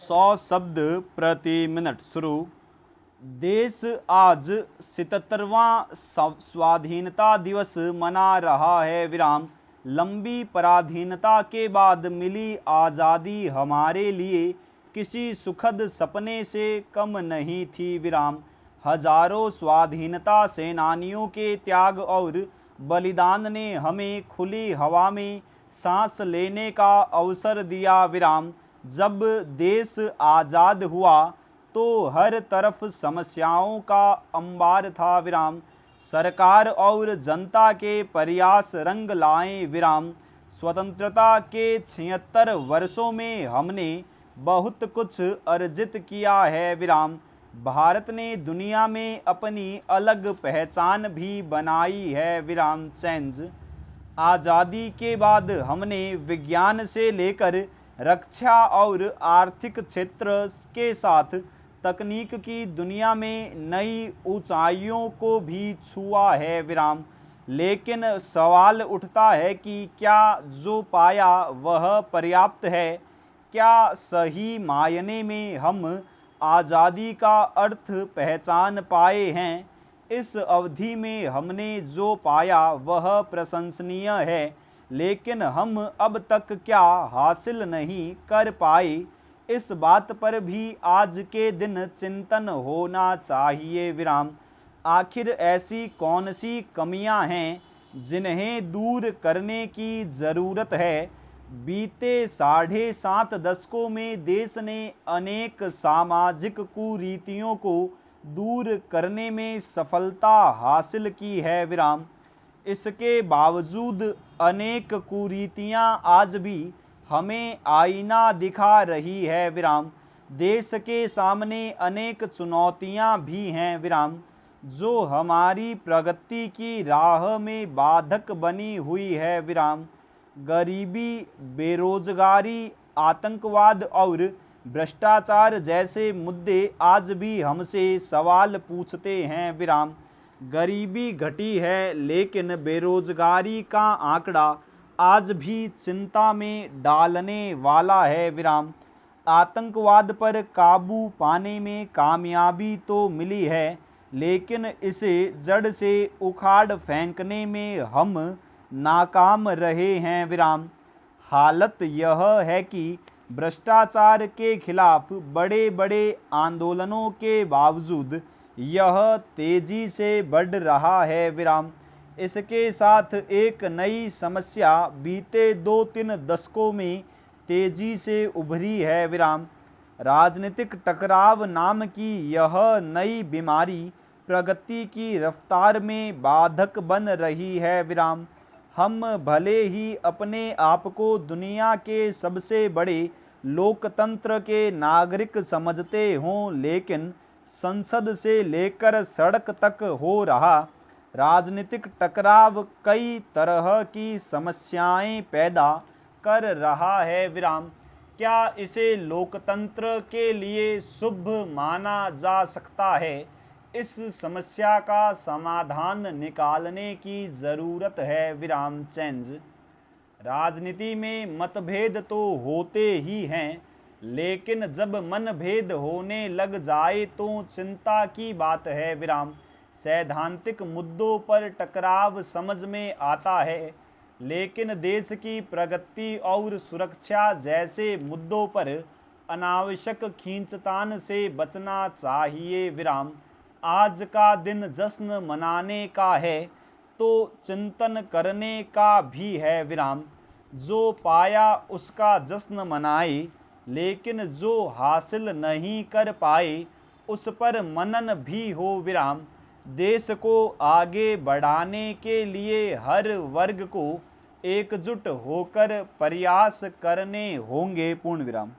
100 शब्द प्रति मिनट शुरू। देश आज 77वां स्वाधीनता दिवस मना रहा है विराम। लंबी पराधीनता के बाद मिली आज़ादी हमारे लिए किसी सुखद सपने से कम नहीं थी विराम। हजारों स्वाधीनता सेनानियों के त्याग और बलिदान ने हमें खुली हवा में सांस लेने का अवसर दिया विराम। जब देश आज़ाद हुआ तो हर तरफ समस्याओं का अंबार था विराम। सरकार और जनता के प्रयास रंग लाए विराम। स्वतंत्रता के 76 वर्षों में हमने बहुत कुछ अर्जित किया है विराम। भारत ने दुनिया में अपनी अलग पहचान भी बनाई है विराम। चेंज। आज़ादी के बाद हमने विज्ञान से लेकर रक्षा और आर्थिक क्षेत्र के साथ तकनीक की दुनिया में नई ऊंचाइयों को भी छुआ है विराम। लेकिन सवाल उठता है कि क्या जो पाया वह पर्याप्त है? क्या सही मायने में हम आज़ादी का अर्थ पहचान पाए हैं? इस अवधि में हमने जो पाया वह प्रशंसनीय है, लेकिन हम अब तक क्या हासिल नहीं कर पाए, इस बात पर भी आज के दिन चिंतन होना चाहिए विराम। आखिर ऐसी कौन सी कमियां हैं जिन्हें दूर करने की ज़रूरत है? बीते 7.5 दशकों में देश ने अनेक सामाजिक कुरीतियों को दूर करने में सफलता हासिल की है विराम। इसके बावजूद अनेक कुरीतियां आज भी हमें आईना दिखा रही है विराम। देश के सामने अनेक चुनौतियां भी हैं विराम, जो हमारी प्रगति की राह में बाधक बनी हुई है विराम। गरीबी, बेरोजगारी, आतंकवाद और भ्रष्टाचार जैसे मुद्दे आज भी हमसे सवाल पूछते हैं विराम। गरीबी घटी है, लेकिन बेरोजगारी का आंकड़ा आज भी चिंता में डालने वाला है विराम। आतंकवाद पर काबू पाने में कामयाबी तो मिली है, लेकिन इसे जड़ से उखाड़ फेंकने में हम नाकाम रहे हैं विराम। हालत यह है कि भ्रष्टाचार के खिलाफ बड़े बड़े आंदोलनों के बावजूद यह तेजी से बढ़ रहा है विराम। इसके साथ एक नई समस्या बीते 2-3 दशकों में तेजी से उभरी है विराम। राजनीतिक टकराव नाम की यह नई बीमारी प्रगति की रफ्तार में बाधक बन रही है विराम। हम भले ही अपने आप को दुनिया के सबसे बड़े लोकतंत्र के नागरिक समझते हों, लेकिन संसद से लेकर सड़क तक हो रहा राजनीतिक टकराव कई तरह की समस्याएं पैदा कर रहा है विराम। क्या इसे लोकतंत्र के लिए शुभ माना जा सकता है? इस समस्या का समाधान निकालने की ज़रूरत है विराम। चेंज। राजनीति में मतभेद तो होते ही हैं, लेकिन जब मनभेद होने लग जाए तो चिंता की बात है विराम। सैद्धांतिक मुद्दों पर टकराव समझ में आता है, लेकिन देश की प्रगति और सुरक्षा जैसे मुद्दों पर अनावश्यक खींचतान से बचना चाहिए विराम। आज का दिन जश्न मनाने का है तो चिंतन करने का भी है विराम। जो पाया उसका जश्न मनाए, लेकिन जो हासिल नहीं कर पाए उस पर मनन भी हो विराम। देश को आगे बढ़ाने के लिए हर वर्ग को एकजुट होकर प्रयास करने होंगे। पूर्ण विराम।